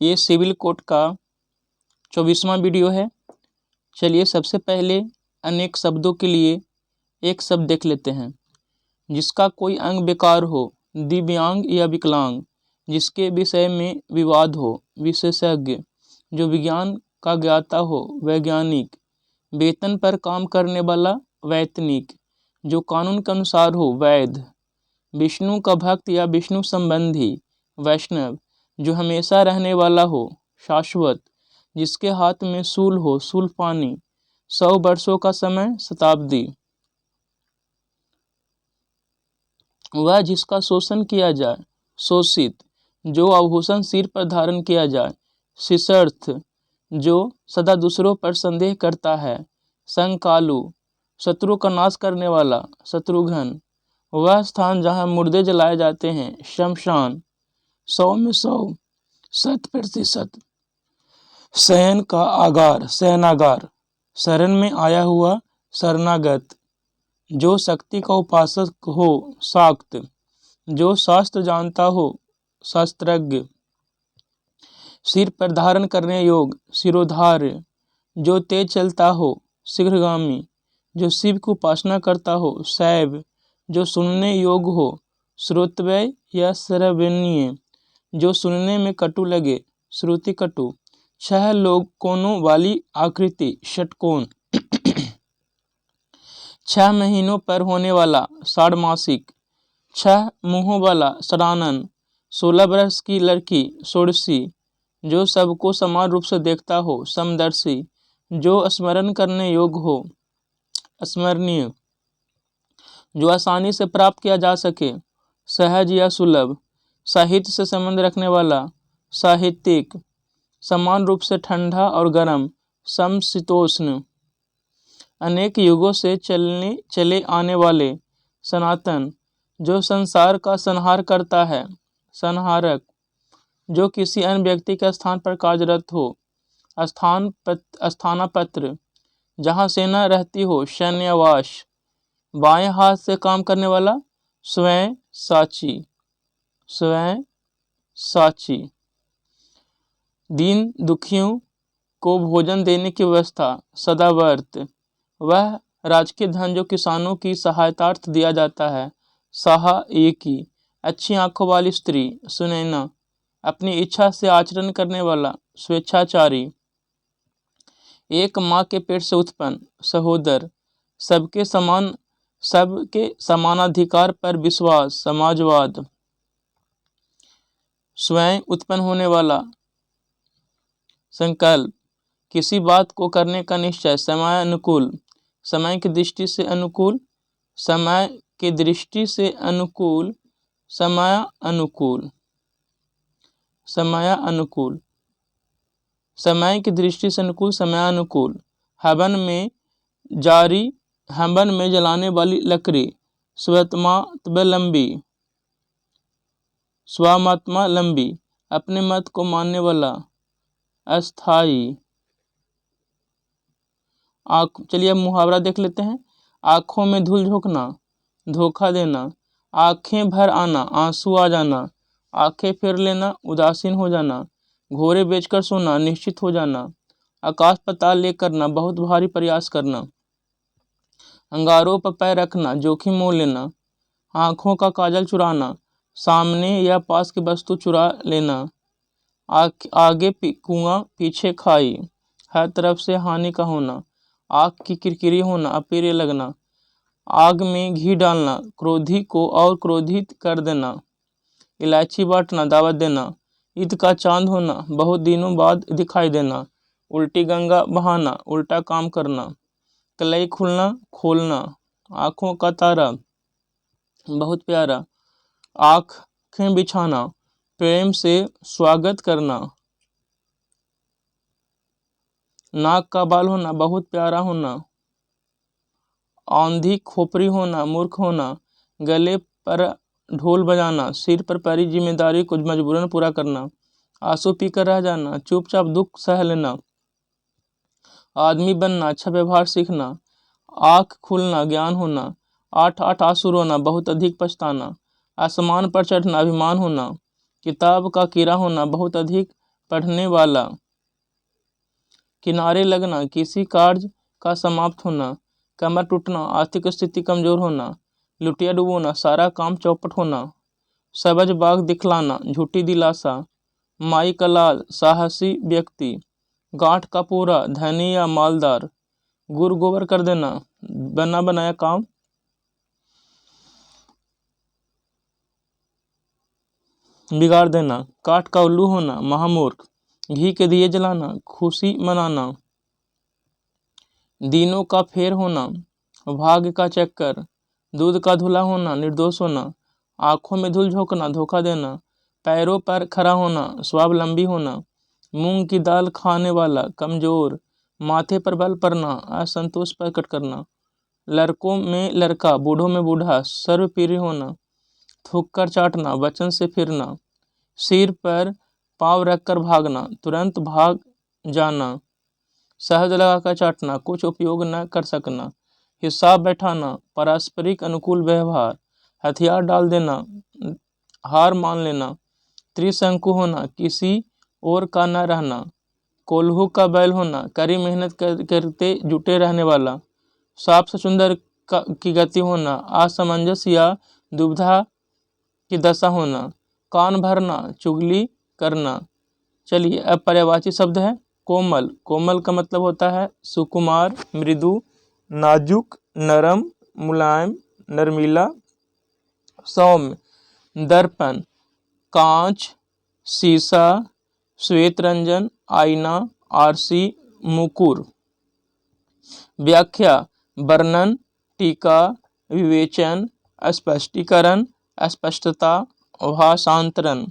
ये civil code का 24वां video है। चलिए सबसे पहले अनेक शब्दों के लिए एक शब्द देख लेते हैं। जिसका कोई अंग बेकार हो, दिव्यांग या विकलांग, जिसके विषय में विवाद हो, विशेषज्ञ, जो विज्ञान का ज्ञाता हो, वैज्ञानिक, वेतन पर काम करने वाला, वैतनिक, जो कानून के अनुसार हो, वैध, विष्णु का भक्त या विष्णु संबंधी, वैष्णव, जो हमेशा रहने वाला हो, शाश्वत, जिसके हाथ में शूल हो, शूलपानी, 100 वर्षों का समय, शताब्दी, वह जिसका शोषण किया जाए, शोषित, जो आभूषण सिर पर धारण किया जाए, शिष्यर्थ, जो सदा दूसरों पर संदेह करता है, संकालु, शत्रु का नाश करने वाला, शत्रुघ्न, वह स्थान जहाँ मुर्दे जलाए जाते हैं, शमशान, 100 में 100, 100%, शयन का आगार, शयनागार, शरण में आया हुआ, शरणागत, जो शक्ति का उपासक हो, शाक्त, जो शास्त्र जानता हो, शास्त्रज्ञ, सिर पर धारण करने योग्य, शिरोधार्य, जो तेज चलता हो, शीघ्रगामी, जो शिव की उपासना करता हो, शैव, जो सुनने योग्य हो, श्रोतव्य या श्रवणीय, जो सुनने में कटु लगे, श्रुति कटु, 6 लोग कोनों वाली आकृति, षटकोण, 6 महीनों पर होने वाला, षाढ़मासिक, 6 मुंहों वाला, षडानन, 16 वर्ष की लड़की, षोडशी, जो सबको समान रूप से देखता हो, समदर्शी, जो स्मरण करने योग्य हो, स्मरणीय, जो आसानी से प्राप्त किया जा सके, सहज या सुलभ, साहित्य से संबंध रखने वाला, साहित्यिक, समान रूप से ठंडा और गर्म, समशीतोष्ण, अनेक युगों से चले आने वाले, सनातन, जो संसार का संहार करता है, संहारक, जो किसी अन्य व्यक्ति के स्थान पर कार्यरत हो, स्थानापत्र, जहाँ सेना रहती हो, सैन्यावास, बाएं हाथ से काम करने वाला, स्वयं साची, स्वयं साची, दीन दुखियों को भोजन देने की व्यवस्था, सदावर्त, वह राजकीय धन जो किसानों की सहायतार्थ दिया जाता है, सहायकी, अच्छी आंखों वाली स्त्री, सुनैना, अपनी इच्छा से आचरण करने वाला, स्वेच्छाचारी, एक माँ के पेट से उत्पन्न, सहोदर, सबके समानाधिकार पर विश्वास, समाजवाद, स्वयं उत्पन्न होने वाला, संकल्प, किसी बात को करने का निश्चय, समय अनुकूल, समय की दृष्टि से अनुकूल, समय की दृष्टि से अनुकूल, समय अनुकूल, समय अनुकूल, समय की दृष्टि से अनुकूल, समय अनुकूल, हवन में जलाने वाली लकड़ी, स्वात्मा लंबी, अपने मत को मानने वाला, अस्थाई। चलिए अब मुहावरा देख लेते हैं। आंखों में धूल झोंकना, धोखा देना, आंखें भर आना, आंसू आ जाना, आंखें फेर लेना, उदासीन हो जाना, घोड़े बेचकर सोना, निश्चित हो जाना, आकाश पाताल ले करना, बहुत भारी प्रयास करना, अंगारों पर पैर रखना, जोखिम मोल लेना, आंखों का काजल चुराना, सामने या पास की वस्तु चुरा लेना, आगे कुआं पीछे खाई, हर तरफ से हानि का होना, आग की किरकिरी होना, अपेरे लगना, आग में घी डालना, क्रोधी को और क्रोधित कर देना, इलायची बांटना, दावत देना, ईद का चांद होना, बहुत दिनों बाद दिखाई देना, उल्टी गंगा बहाना, उल्टा काम करना, कलई खुलना, खोलना, आँखों का तारा, बहुत प्यारा, आँखें बिछाना, प्रेम से स्वागत करना, नाक का बाल होना, बहुत प्यारा होना, आंधी खोपड़ी होना, मूर्ख होना, गले पर ढोल बजाना, सिर पर पड़ी जिम्मेदारी को मजबूरन पूरा करना, आंसू पीकर रह जाना, चुपचाप दुख सह लेना, आदमी बनना, अच्छा व्यवहार सीखना, आँख खुलना, ज्ञान होना, 8 आंसू रोना, बहुत अधिक पछताना, आसमान पर चढ़ना, अभिमान होना, किताब का कीड़ा होना, बहुत अधिक पढ़ने वाला। किनारे लगना, किसी कार्य का समाप्त होना। कमर टूटना, आर्थिक स्थिति कमजोर होना। लुटिया डुबोना, सारा काम चौपट होना। सबज बाग दिखलाना, झूठी दिलासा। माई का लाल, साहसी व्यक्ति। गांठ का पूरा, धनी या मालदार। गुड़ गोबर कर देना, बना बनाया काम बिगाड़ देना। काठ का उल्लू होना, महामूर्ख। घी के दिए जलाना, खुशी मनाना। दिनों का फेर होना, भाग्य का चक्कर। दूध का धुला होना, निर्दोष होना। आंखों में धूल झोंकना, धोखा देना। पैरों पर खड़ा होना, स्वावलंबी होना। मूंग की दाल खाने वाला, कमजोर। माथे पर बल पड़ना, असंतोष प्रकट करना। लड़कों में लड़का, बूढ़ों में बूढ़ा, सर्वप्रिय होना। थूक कर चाटना, वचन से फिरना। सिर पर पाँव रखकर भागना, तुरंत भाग जाना। शहद लगाकर चाटना, कुछ उपयोग न कर सकना। हिसाब बैठाना, पारस्परिक अनुकूल व्यवहार। हथियार डाल देना, हार मान लेना। त्रिशंकु होना, किसी और का न रहना। कोल्हू का बैल होना, कड़ी मेहनत करते जुटे रहने वाला। सांप से सुंदर की गति होना, असमंजस या दुविधा की दशा होना। कान भरना, चुगली करना। चलिए अब पर्यायवाची शब्द है कोमल। कोमल का मतलब होता है सुकुमार, मृदु, नाजुक, नरम, मुलायम, नरमीला, सौम्य। दर्पण, कांच, शीशा, श्वेत रंजन, आईना, आरसी, मुकुर। व्याख्या, वर्णन, टीका, विवेचन, स्पष्टीकरण, स्पष्टता, भाषांतरण।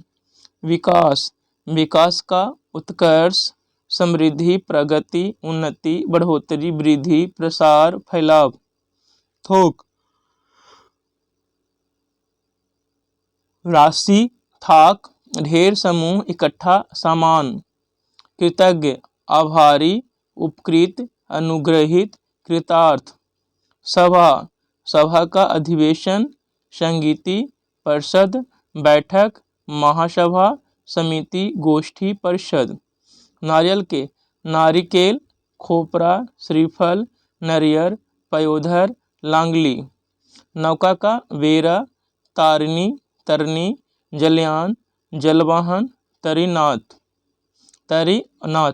विकास, विकास का उत्कर्ष, समृद्धि, प्रगति, उन्नति, बढ़ोतरी, वृद्धि, प्रसार, फैलाव। थोक, राशि, थाक, ढेर, समूह, इकट्ठा, सामान। कृतज्ञ, आभारी, उपकृत, अनुग्रहित, कृतार्थ। सभा, सभा का अधिवेशन, संगीति, परिषद, बैठक, महासभा, समिति, गोष्ठी, परिषद। नारियल के, नारिकेल, खोपरा, श्रीफल, नरियर, पयोधर, लांगली। नौका का, वेरा, तारिणी, तरनी, जलयान, जलवाहन, तरीनाथ, तरीनाथ।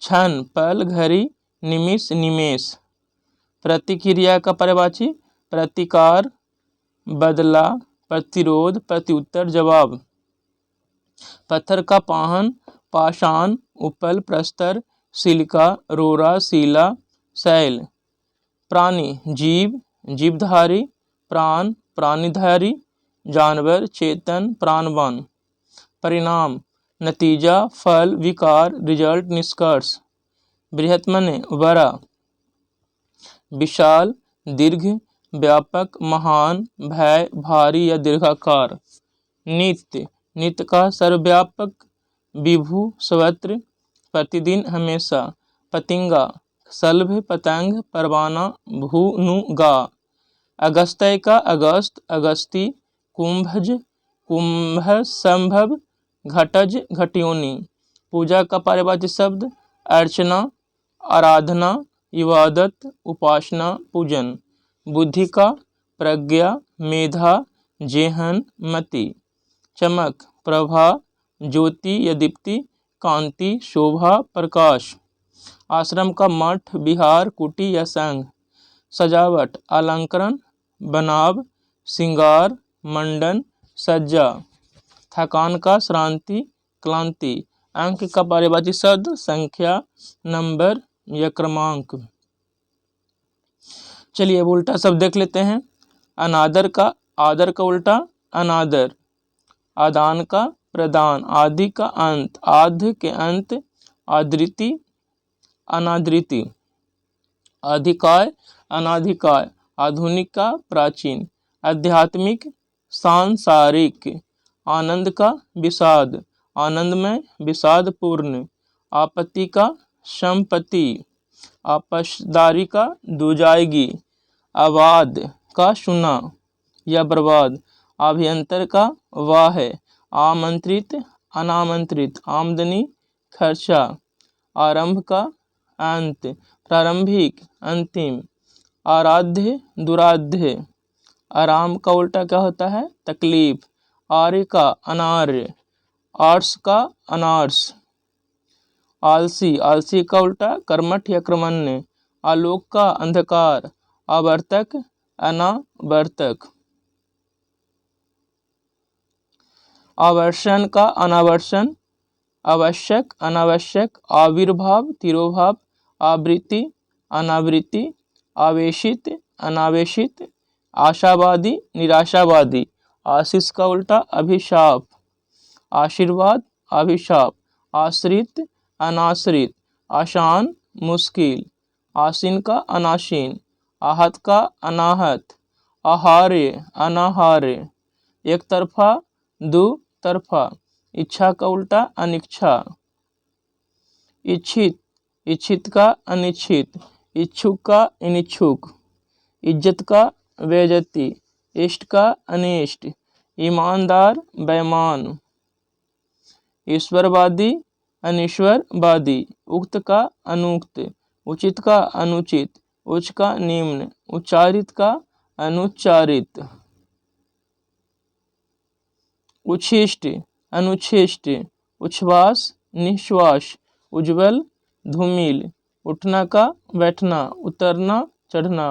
क्षण, पल, घड़ी, निमिष, निमेष। प्रतिक्रिया का पर्यायवाची, प्रतिकार, बदला, प्रतिरोध, प्रत्युत्तर, जवाब। पत्थर का पाहन, पाषाण, उपल, प्रस्तर, सिलिका, रोरा, सीला, शैल। प्राणी, जीव, जीवधारी, प्राण, प्राणीधारी, जानवर, चेतन, प्राणवान। परिणाम, नतीजा, फल, विकार, रिजल्ट, निष्कर्ष। बृहत माने बड़ा। विशाल, दीर्घ, व्यापक, महान, भय, भारी या दीर्घाकार। नित्य, नित्य का सर्वव्यापक, विभु, सर्वत्र, प्रतिदिन, हमेशा। पतिंगा, सलभ, पतंग, परवाना, भूनुगा। अगस्त्य का, अगस्त, अगस्ती, कुंभज, कुंभ, संभव, घटज, घटियोनी। पूजा का पर्यायवाची शब्द, अर्चना, आराधना, इबादत, उपासना, पूजन। बुद्धि का, प्रज्ञा, मेधा, जेहन, मति। चमक, प्रभा, ज्योति या दीप्ति, कांति, शोभा, प्रकाश। आश्रम का, मठ, विहार, कुटी या संघ। सजावट, अलंकरण, बनाव, श्रृंगार, मंडन, सज्जा। थकान का, श्रांति, क्लांति। अंक का पर्यायवाची शब्द, संख्या, नंबर या क्रमांक। चलिए अब उल्टा शब्द देख लेते हैं। अनादर का, आदर का उल्टा, अनादर। आदान का, प्रदान। आदि का, अंत। आध के अंत, आदृति, अनादृति। अधिकाय, अनाधिकाय। आधुनिक का, प्राचीन। आध्यात्मिक, सांसारिक। आनंद का, विषाद। आनंदमय, विषादपूर्ण। आपत्ति का, संपत्ति। आपसदारी का, दुजाएगी। आबाद का, सुना या बर्बाद। अभ्यंतर का, वाह। आमंत्रित, अनामंत्रित। आमदनी, खर्चा, आरंभ का, अंत, प्रारंभिक, अंतिम, आराध्य, दुराध्य, आराम का उल्टा क्या होता है? तकलीफ, आर्य का अनार्य, आर्स का अनार्स, आलसी, आलसी का उल्टा कर्मठ या कर्मण्य, आलोक का अंधकार, आवर्तक, अनावर्तक, आवर्षण का अनावर्षण, आवश्यक, अनावश्यक, आविर्भाव, तिरोभाव, आवृत्ति, अनावृत्ति, आवेशित, अनावेशित, आशावादी, निराशावादी, आशीष का उल्टा अभिशाप, आशीर्वाद, अभिशाप, आश्रित, अनाश्रित, आसान, मुश्किल, आसीन का अनासीन, आहत का अनाहत, आहार्य, अनाहार्य, एक तरफा, दो तरफा, इच्छा का उल्टा अनिच्छा, इच्छित, इच्छित का अनिच्छित, इच्छुक का अनिच्छुक, इज्जत का बेइज्जती, इष्ट का अनिष्ट, ईमानदार, बेईमान, ईश्वरवादी, अनीश्वरवादी, उक्त का अनुक्त, उचित का अनुचित, उच्च का निम्न, उच्चारित का अनुच्चारित, उच्छिष्ट, अनुच्छिष्ट, उच्छ्वास, निश्वास, उज्ज्वल, धूमिल, उठना का बैठना, उतरना चढ़ना,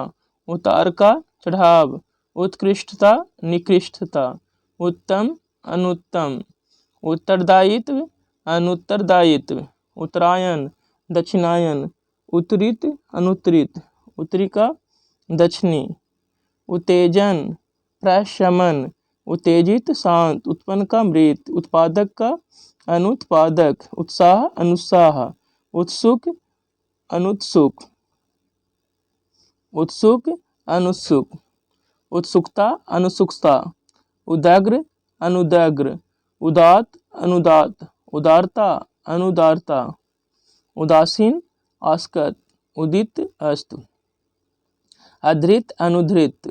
उतार का चढ़ाव, उत्कृष्टता, निकृष्टता, उत्तम, अनुत्तम, उत्तरदायित्व, अनुत्तरदायित्व, उत्तरायण, दक्षिणायन, उत्तरित, अनुत्तरित, उत्तरी का दक्षिणी, उत्तेजन, प्रशमन, उत्तेजित, शांत, उत्पन्न का मृत, उत्पादक का अनुत्पादक, उत्साह, अनुत्साह, उत्सुक, अनुत्सुक, उत्सुक, अनुत्सुक, उत्सुकता, अनुत्सुकता, उदग्र, अनुदग्र, उदात, अनुदात, उदारता, अनुदारता, उदासीन, आस्कत, उदित, अस्त, अधृत, अनुधृत।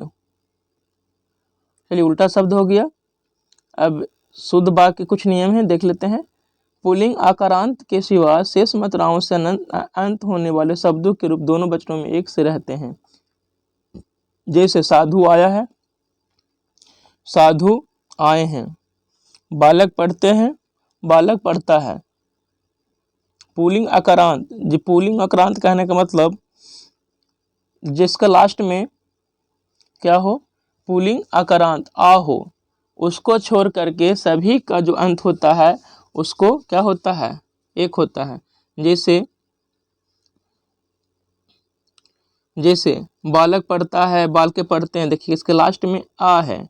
चलिए उल्टा शब्द हो गया। अब शुद्ध वाक्य के कुछ नियम हैं, देख लेते हैं। पुल्लिंग आकारांत के सिवा शेष मात्राओं से अंत होने वाले शब्दों के रूप दोनों वचनों में एक से रहते हैं। जैसे साधु आया है, साधु आए हैं, बालक पढ़ते हैं, बालक पढ़ता है। पुल्लिंग आकारांत, जी पुल्लिंग आकारांत कहने का मतलब जिसका लास्ट में क्या हो, पुल्लिंग आकारांत आ हो, उसको छोड़ करके सभी का जो अंत होता है उसको क्या होता है, एक होता है। जैसे बालक पढ़ता है, बाल के पढ़ते हैं, देखिए इसके लास्ट में आ है,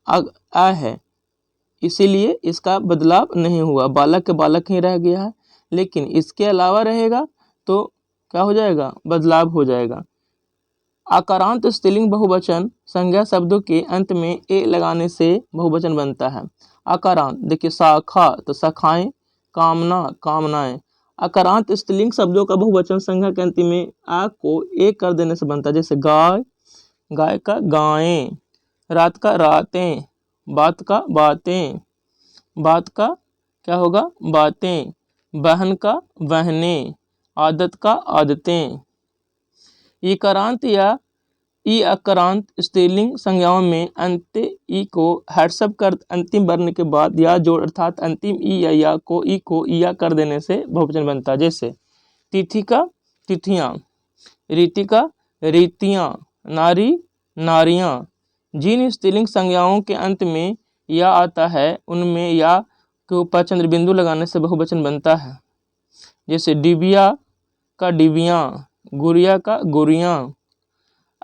आ है, इसीलिए इसका बदलाव नहीं हुआ, बालक के बालक ही रह गया है। लेकिन इसके अलावा रहेगा तो क्या हो जाएगा, बदलाव हो जाएगा। आकारांत स्त्रीलिंग बहुवचन संज्ञा शब्दों के अंत में ए लगाने से बहुवचन बनता है। आकारांत, देखिए शाखा तो शाखाएं, कामना कामनाएं। आकारांत स्त्रीलिंग शब्दों का बहुवचन संज्ञा के अंत में आ को ए कर देने से बनता है। जैसे गाय, गाय का गायें, रात का रातें, बात का बातें, बात का क्या होगा, बातें, बहन का बहनें, आदत का आदतें। इकारांत या ई अकारांत स्त्रीलिंग संज्ञाओं में अंत ई को हर्षभ कर अंतिम वर्ण के बाद या जोड़ अर्थात अंतिम ई या को ई को या कर देने से बहुवचन बनता है। जैसे तिथि का तिथियां, रीति का रीतियां, नारी नारियां। जिन स्त्रीलिंग संज्ञाओं के अंत में या आता है उनमें या के ऊपर चंद्र बिंदु लगाने से बहुवचन बनता है। जैसे डिबिया का डिबियां, गुड़िया का गुड़ियां।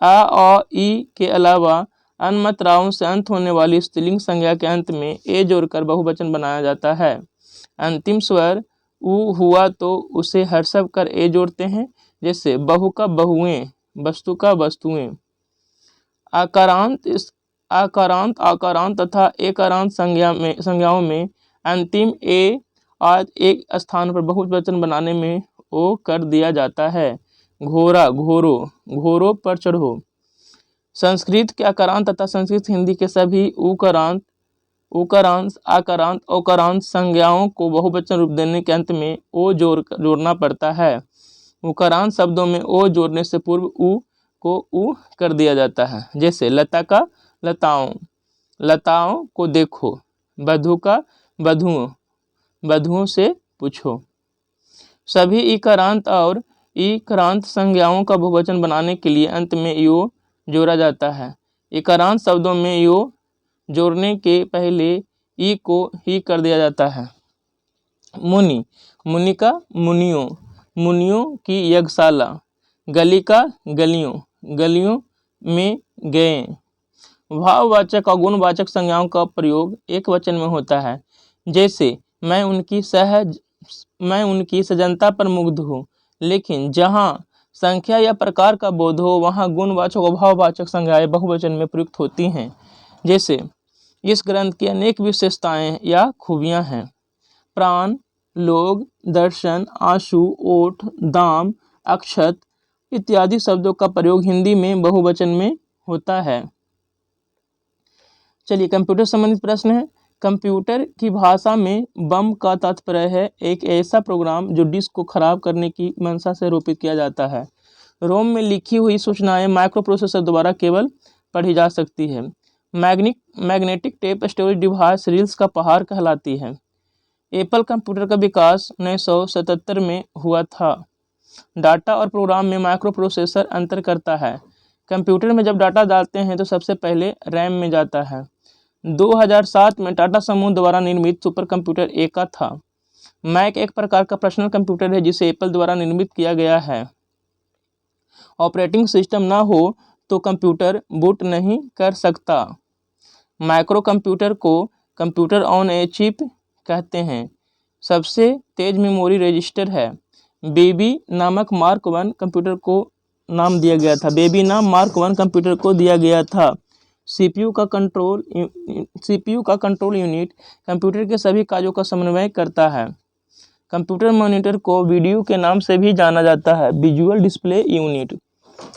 आ और ई के अलावा अन्य मात्राओं से अंत होने वाली स्त्रीलिंग संज्ञा के अंत में ए जोड़कर बहुवचन बनाया जाता है। अंतिम स्वर उ हुआ तो उसे हर्षभ कर ए जोड़ते हैं। जैसे बहु का बहुएं, वस्तु का वस्तुएं। आकारांत आकारांत तथा एकारांत संज्ञाओं में अंतिम ए आज एक स्थान पर बहुवचन बनाने में ओ कर दिया जाता है। घोड़ा घोरो, घोरो पर चढ़ो। संस्कृत के आकारांत तथा संस्कृत हिंदी के सभी उकारांत उकारांत, आकारांत, ओकारांत संज्ञाओं को बहुवचन रूप देने के अंत में ओ जोड़ना पड़ता है। उकारांत शब्दों में ओ जोड़ने से पूर्व उ को उ कर दिया जाता है। जैसे लता का लताओं, लताओं को देखो, बधु का बधुओं, बधुओं से पूछो। सभी इकारांत और इकारांत संज्ञाओं का बहुवचन बनाने के लिए अंत में यो जोड़ा जाता है। इकारांत शब्दों में यो जोड़ने के पहले ई को ही कर दिया जाता है। मुनि, मुनि का मुनियों, मुनियों की यज्ञशाला, गली का गलियों, गलियों में गए। भाववाचक और गुणवाचक संज्ञाओं का प्रयोग एक वचन में होता है। जैसे मैं उनकी सजनता पर मुग्ध हूँ, लेकिन जहाँ संख्या या प्रकार का बोध हो वहाँ गुणवाचक और भाववाचक संज्ञाएं बहुवचन में प्रयुक्त होती हैं। जैसे इस ग्रंथ की अनेक विशेषताएं या खूबियां हैं। प्राण, लोग, दर्शन, आंसू, ओठ, दाम, अक्षत इत्यादि शब्दों का प्रयोग हिंदी में बहुवचन में होता है। चलिए कंप्यूटर संबंधित प्रश्न है। कंप्यूटर की भाषा में बम का तात्पर्य है एक ऐसा प्रोग्राम जो डिस्क को खराब करने की मंशा से रोपित किया जाता है। रोम में लिखी हुई सूचनाएं माइक्रो प्रोसेसर द्वारा केवल पढ़ी जा सकती है। Magnetic tape storage device reels का पहाड़ कहलाती है। एप्पल कंप्यूटर का विकास 1977 में हुआ था। डाटा और प्रोग्राम में माइक्रो प्रोसेसर अंतर करता है। कंप्यूटर में जब डाटा डालते हैं तो सबसे पहले रैम में जाता है। 2007 में टाटा समूह द्वारा निर्मित सुपर कंप्यूटर एका था। मैक एक प्रकार का पर्सनल कंप्यूटर है जिसे एप्पल द्वारा निर्मित किया गया है। ऑपरेटिंग सिस्टम ना हो तो कंप्यूटर बूट नहीं कर सकता। माइक्रो कंप्यूटर को कंप्यूटर ऑन ए चिप कहते हैं। सबसे तेज मेमोरी रजिस्टर है। बेबी नामक मार्क 1 कंप्यूटर को नाम दिया गया था। बेबी नाम मार्क 1 कंप्यूटर को दिया गया था। सीपीयू का कंट्रोल यूनिट कंप्यूटर के सभी कार्यों का समन्वय करता है। कंप्यूटर मॉनिटर को वीडियो के नाम से भी जाना जाता है, विजुअल डिस्प्ले यूनिट।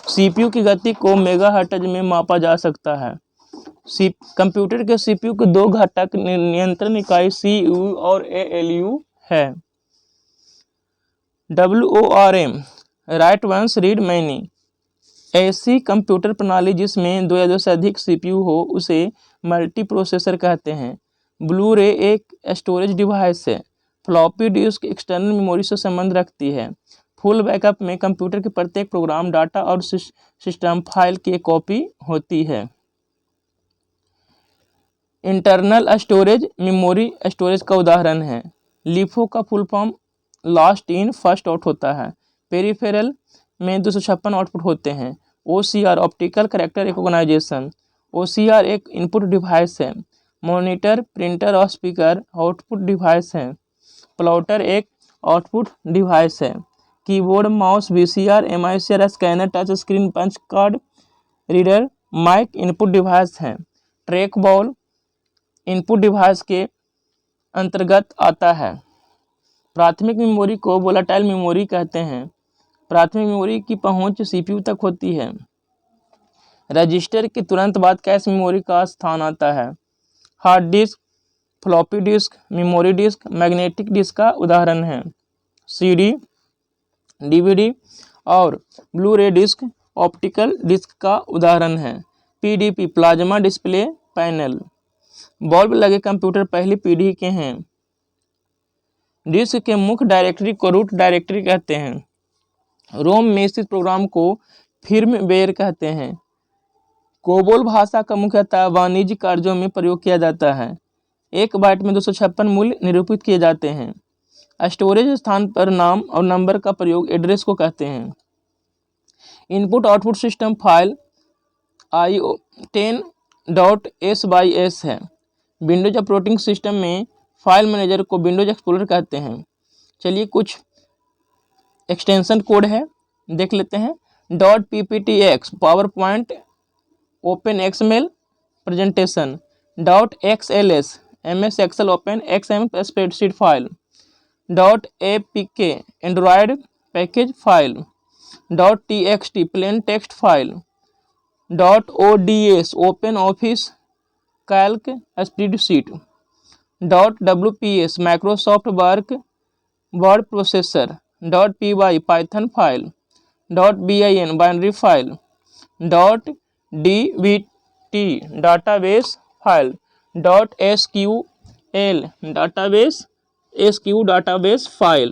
सीपीयू की गति को मेगाहर्ट्ज में मापा जा सकता है। कंप्यूटर के सीपीयू के दो घटक नियंत्रण इकाई सीयू और एएलयू है। WORM write once read many. ऐसी कंप्यूटर प्रणाली जिसमें दो या दो से अधिक सीपीयू हो उसे मल्टी प्रोसेसर कहते हैं। ब्लू रे एक स्टोरेज डिवाइस है। फ्लॉपी डिस्क एक्सटर्नल मेमोरी से संबंध रखती है। फुल बैकअप में कंप्यूटर के प्रत्येक प्रोग्राम, डाटा और सिस्टम फाइल की एक कॉपी होती है। इंटरनल स्टोरेज मेमोरी स्टोरेज का उदाहरण है। लिफो का full form last in first out होता है। पेरिफेरल में 256 आउटपुट होते हैं। OCR optical character recognition. OCR एक इनपुट डिवाइस है। मॉनिटर, प्रिंटर और स्पीकर आउटपुट डिवाइस हैं। प्लॉटर एक आउटपुट डिवाइस है। Keyboard, mouse, VCR, MICR, scanner, touch screen, punch card reader, mic input device हैं। ट्रैक बॉल इनपुट डिवाइस के अंतर्गत आता है। प्राथमिक मेमोरी को वोलेटाइल मेमोरी कहते हैं। प्राथमिक मेमोरी की पहुंच सीपीयू तक होती है। रजिस्टर के तुरंत बाद कैश मेमोरी का स्थान आता है। Hard disk, floppy disk, memory disc magnetic disk का उदाहरण है। CD, DVD और ब्लू रे डिस्क ऑप्टिकल डिस्क का उदाहरण है। PDP plasma display panel. Bulb लगे कंप्यूटर पहली पीढ़ी के हैं। डिस्क के मुख्य डायरेक्टरी को रूट डायरेक्टरी कहते हैं। रोम में स्थित प्रोग्राम को फिर्मवेयर कहते हैं। कोबोल भाषा का मुख्यतः वाणिज्यिक कार्यों में प्रयोग किया जाता है। 1 बाइट में 256 मूल्य निरूपित किए जाते हैं। स्टोरेज स्थान पर नाम और नंबर का प्रयोग एड्रेस को कहते हैं। Input output system file IO10.SYS है। विंडोज ऑपरेटिंग सिस्टम में फाइल मैनेजर को विंडोज एक्सप्लोरर कहते हैं। चलिए कुछ एक्सटेंशन कोड है, देख लेते हैं। .pptx power point open XML presentation. .xls MS excel open XM spreadsheet file. .apk android package file. .txt plain text file. .ods open office calc spreadsheet, .wps Microsoft word processor, .py Python file, .bin binary file, .dbt database file, .sql database file,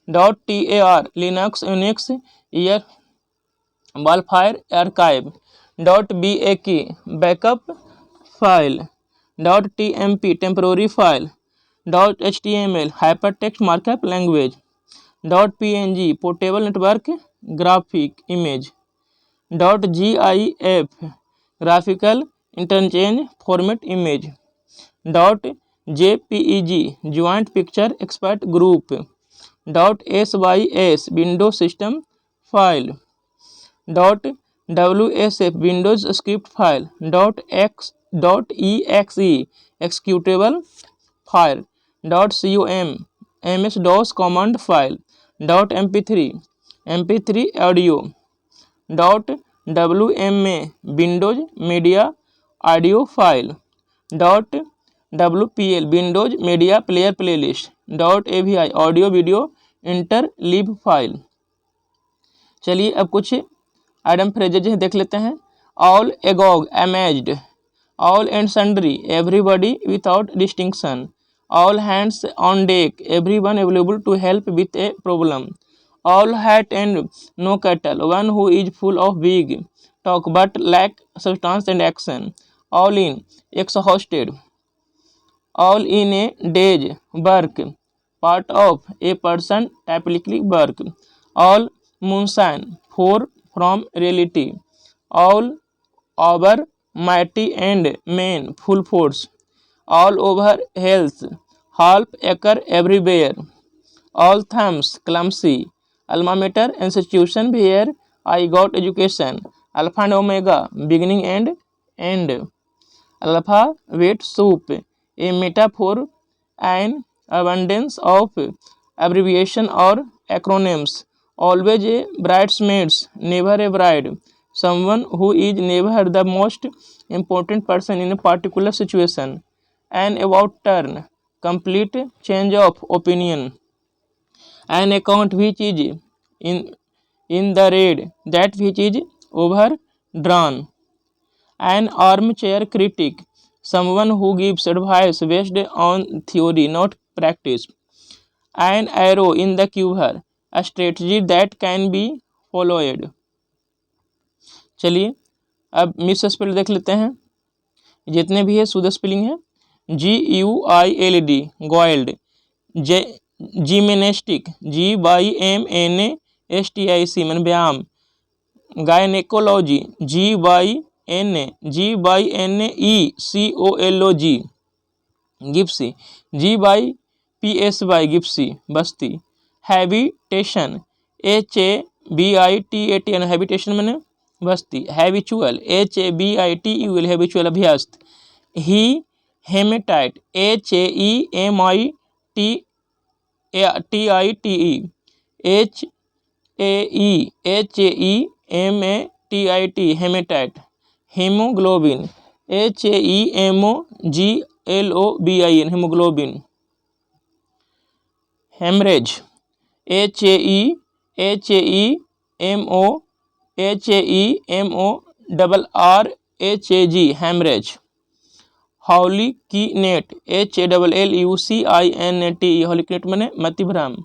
.tar Linux Unix वालफायर archive, .bak backup file, .tmp temporary file, .html hypertext markup language, .png portable network graphic image, .gif graphical interchange format image, .jpeg joint picture expert group, .sys window system file, .wsf windows script file, .exe executable file, .com ms DOS command file, .mp3 audio, .wma windows media audio file, .wpl windows media player playlist, .avi audio video interleave file. चलिए अब कुछ item phrases देख लेते हैं। All agog amazed, all and sundry everybody without distinction, all hands on deck everyone available to help with a problem, all hat and no cattle one who is full of big talk but lack substance and action, all in exhausted, all in a day's work part of a person typically work, all moonshine far from reality, all over mighty and men full force, all over health half acre everywhere, all thumbs clumsy, alma mater institution where I got education, alpha and omega beginning and end, alphabet soup a metaphor, an abundance of abbreviation or acronyms, always a bridesmaids, never a bride, someone who is never the most important person in a particular situation, an about turn, complete change of opinion, an account which is in the red, that which is overdrawn, an armchair critic, someone who gives advice based on theory not practice, an arrow in the quiver, a strategy that can be followed। चलिए अब miss spell देख लेते हैं। जितने भी है शुद्ध spelling है। GUILD गोइल्ड, जिमेनेस्टिक GYMNASTIC मन व्यायाम, गायनेकोलॉजी GYNECOLOG, गिप्सी GYPSY गिप्सी बस्ती, हैबिटेशन HABITATN हैबिटेशन मैंने बस्ती, हैबिचुअल HABITUL हैबिचुअल अभ्यास, ही haematite HAEMITITE, HAEMATIT haematite, haemoglobin HAEMOGLOBIN haemoglobin, haemorrhage HAEMORRAG haemorrhage, हॉलिकिनेट HALLUCINAT हॉलिकिनेट मैंने मतिभ्रम,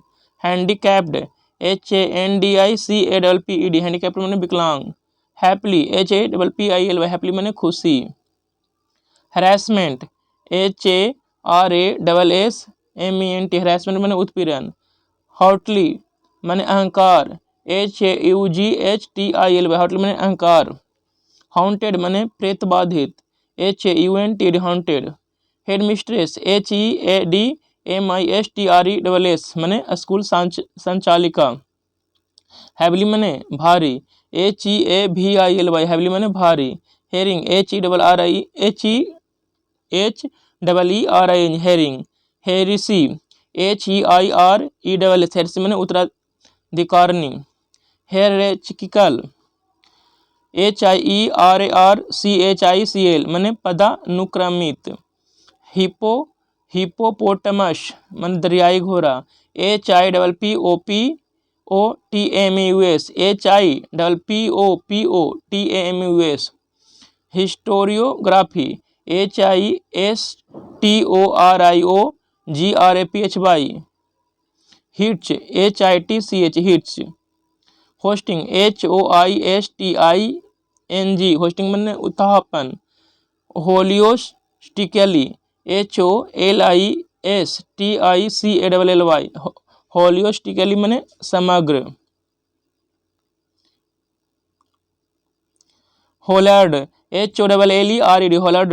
हैंडीकैप्ड HANDICAPPED हैंडीकैप्ड मैंने विकलांग, हैप्पीली HAPPILY हैप्पीली मैंने खुशी, हरासमेंट HARASSMENT हरासमेंट मैंने उत्पीड़न, हॉटली मैंने अहंकार HAUGHTILY हॉटली मैंने अहंकार, हाउंटेड मैंने प्रेत बाधित HAUNTED haunted, head mistress HEADMISTRESS मैंने स्कूल संचालिका, हैवली मैंने भारी HEAVILY हैवली मैंने भारी, हेरिंग HERRING हेरिंग, हेरिसी HEIRESS मैंने उत्तराधिकारनी, हेरेचिकल HIERARCHICL माने पदानुक्रमित। हिपोपोटामस माने दरियाई घोड़ा। HIPPOPOTAMUS HIPPOPOTAMUS। Historiography HISTORIOGRAPHY। Hitch HITCH hitch. Hoisting HOISTING hoisting माने उत्थापन। होलियोस्टिकली HOLISTICALLY होलियोस्टिकली माने समग्र। Hollered HOLLERED hollered.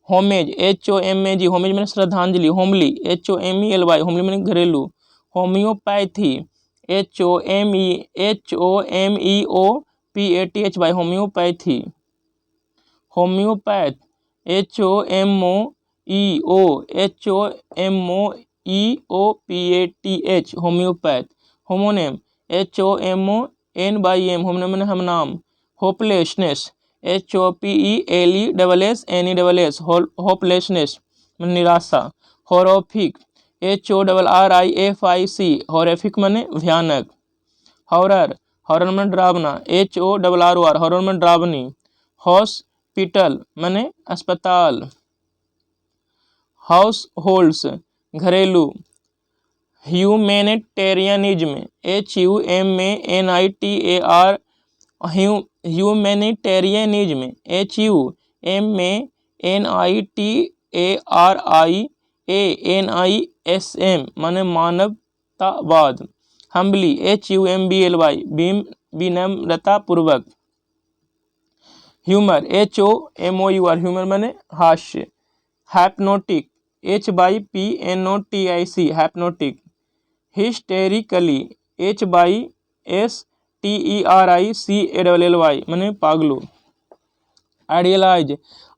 Homage HOMAG homage माने श्रद्धांजलि। होमली HOMELY होमली माने घरेलू। Homoeopathy HOMEOPATHY homoeopathy. Homoeopath HOMOEOPATH homoeopath. Homonym HOMONYM homonym माने हम नाम। होपलेसनेस HOPELESSNESS होपलेसनेस माने निराशा। हॉरिफिक HORRIFIC हॉरिफिक माने भयानक। हॉरर हॉरर माने डरावना HORROR हॉरर माने डरावनी। हॉस्पिटल माने अस्पताल। हाउस होल्ड्स घरेलू। ह्यूमैनिटेरियनिज्म ह्यूमैनिटेरियनिज्म HUMANITARIANISM माने मानवतावाद। हम्बली HUMBLY विनम्रता पूर्वक। ह्यूमर HOMOUR ह्यूमर माने हास्य। हैप्नोटिक HYPNOTIC हैप्नोटिक। हिस्टेरिकली HYSTERICALLY माने पागलू। आइडियलाइज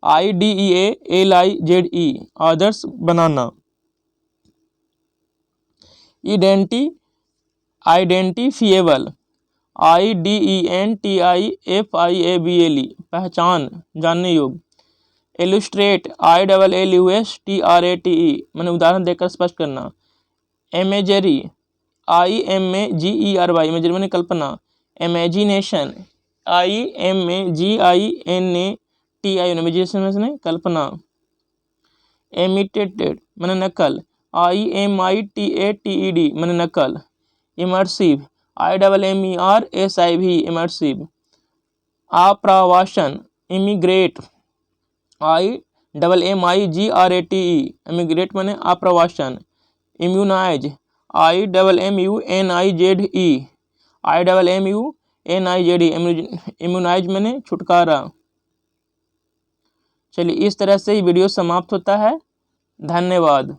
IDEALIZE आदर्श बनाना। आइडेंटिफिएबल IDENTIFIABLE पहचान जानने योग्य। इलुस्ट्रेट ILLUSTRATE माने उदाहरण देकर स्पष्ट करना। इमेजरी IMAGERY इमेजरी माने कल्पना। इमेजिनेशन IMAGINATI इमेजिनेशन माने कल्पना। इमिटेटेड माने नकल IMITATED माने नकल। Immersive IMMERSIV immersive. आप्रवासन इमिग्रेट IMMIGRATE इमिग्रेट माने आप्रवासन। इम्यूनाइज IMMUNIZE इम्यूनाइज माने छुटकारा। चलिए इस तरह से ये वीडियो समाप्त होता है। धन्यवाद।